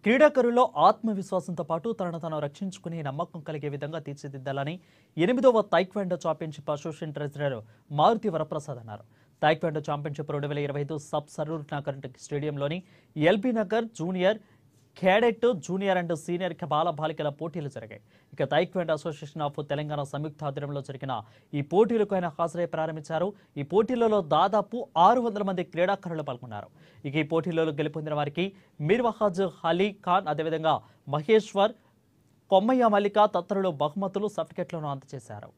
క్రీడాకారుల్లో ఆత్మవిశ్వాసంతో పాటు తనను తాను రక్షించుకునే నమ్మకం కలిగే విధంగా తీర్చిదిద్దాలని 8వ taekwondo championship association treasurer Maruti Varaprasad అన్నారు. Taekwondo championship 2025 sub Saroor Nagar స్టేడియంలోని LB Nagar junior, cadet, junior and senior బాల బాలికల పోటీలు జరిగాయి. ఇక తైక్వాండో అసోసియేషన్ ఆఫ్ తెలంగాణ సంయుక్త ఆధ్వర్యంలో జరిగిన ఈ పోటీలకు ఆయన హాజరై ప్రారంభించారు. ఈ పోటీలలో దాదాపు 600 మంది క్రీడాకారులు పాల్గొన్నారు. ఇక ఈ పోటీలలో గెలుపొందిన వారికి మీర్వహాజ్ అలీ ఖాన్, అదేవిధంగా మహేశ్వర్, కొమ్మయ్య మల్లిక తదితరులు బహుమతులు, సర్టిఫికెట్లను అందజేశారు.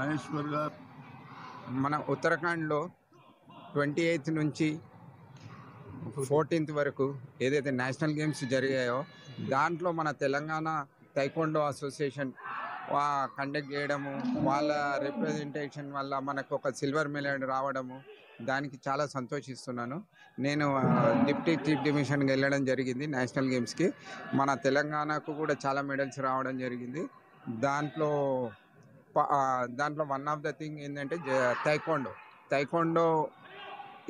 మహేశ్వర్ గారు మన ఉత్తరాఖండ్లో 28th నుంచి 14th వరకు ఏదైతే నేషనల్ గేమ్స్ జరిగాయో దాంట్లో మన తెలంగాణ తైక్వాండో అసోసియేషన్ కండక్ట్ చేయడము, వాళ్ళ రిప్రజెంటేషన్ వల్ల మనకు ఒక సిల్వర్ మెడల్ రావడము, దానికి చాలా సంతోషిస్తున్నాను. నేను డిప్యూటీ చీఫ్ డిమిషన్కి వెళ్ళడం జరిగింది నేషనల్ గేమ్స్కి. మన తెలంగాణకు కూడా చాలా మెడల్స్ రావడం జరిగింది. దాంట్లో వన్ ఆఫ్ ద థింగ్ ఏంటంటే తైక్వాండో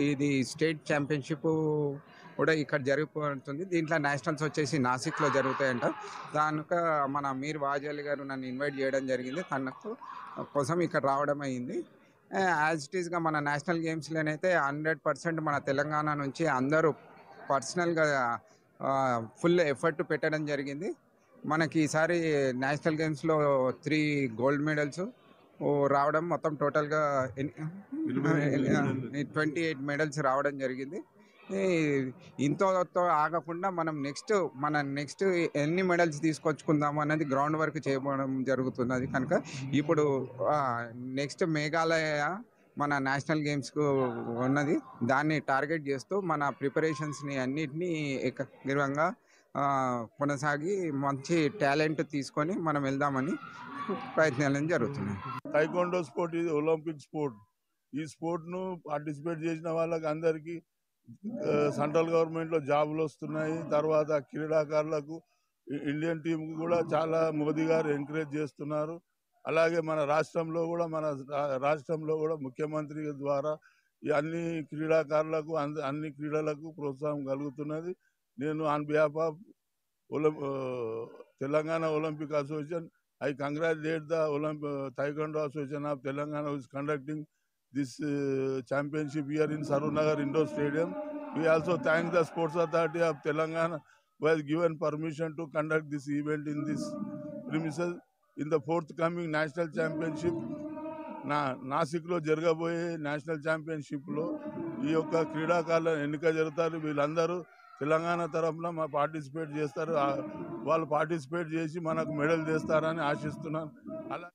ఇది స్టేట్ ఛాంపియన్షిప్ కూడా ఇక్కడ జరుగుతుంది. దీంట్లో నేషనల్స్ వచ్చేసి నాసిక్లో జరుగుతాయంట. దానిక మన మీర్ వాజ్ అలీ గారు నన్ను ఇన్వైట్ చేయడం జరిగింది. తనకు కోసం ఇక్కడ రావడం అయింది. యాజ్ ఇట్ ఈస్గా మన నేషనల్ గేమ్స్లోనైతే 100% మన తెలంగాణ నుంచి అందరూ పర్సనల్గా ఫుల్ ఎఫర్ట్ పెట్టడం జరిగింది. మనకి ఈసారి నేషనల్ గేమ్స్లో 3 గోల్డ్ మెడల్స్ రావడం, మొత్తం టోటల్గా 28 మెడల్స్ రావడం జరిగింది. ఇంతతో ఆగకుండా మనం నెక్స్ట్ ఎన్ని మెడల్స్ తీసుకొచ్చుకుందాము అనేది గ్రౌండ్ వర్క్ చేయడం జరుగుతున్నది. కనుక ఇప్పుడు నెక్స్ట్ మేఘాలయ మన నేషనల్ గేమ్స్కు ఉన్నది. దాన్ని టార్గెట్ చేస్తూ మన ప్రిపరేషన్స్ని అన్నిటినీ ఏకగ్రీవంగా కొనసాగి మంచి టాలెంట్ తీసుకొని మనం వెళ్దామని ప్రయత్నాలు జరుగుతున్నాయి. తైక్వాండో స్పోర్ట్ ఇది ఒలింపిక్ స్పోర్ట్. ఈ స్పోర్ట్ను పార్టిసిపేట్ చేసిన వాళ్ళకి అందరికీ సెంట్రల్ గవర్నమెంట్లో జాబులు వస్తున్నాయి. తర్వాత క్రీడాకారులకు ఇండియన్ టీంకి కూడా చాలా మోదీ గారు ఎంకరేజ్ చేస్తున్నారు. అలాగే మన రాష్ట్రంలో కూడా ముఖ్యమంత్రి ద్వారా ఈ అన్ని క్రీడాకారులకు అన్ని క్రీడలకు ప్రోత్సాహం కలుగుతున్నది. నేను on behalf of Telangana Olympic association, I congratulate the Taekwondo Association of Telangana who is conducting this championship here in Sarunnagar Indoor Stadium. We also thank the Sports Authority of Telangana who has given permission to conduct this event in this premises. In the forthcoming national championship, నాసిక్లో జరగబోయే national ఛాంపియన్షిప్లో ఈ యొక్క క్రీడాకారుల ఎన్నిక జరుగుతారు. వీళ్ళందరూ తెలంగాణ తరఫున participate చేస్తారు. వాళ్ళు participate చేసి మనకు మెడల్ తెస్తారని ఆశిస్తున్నాను.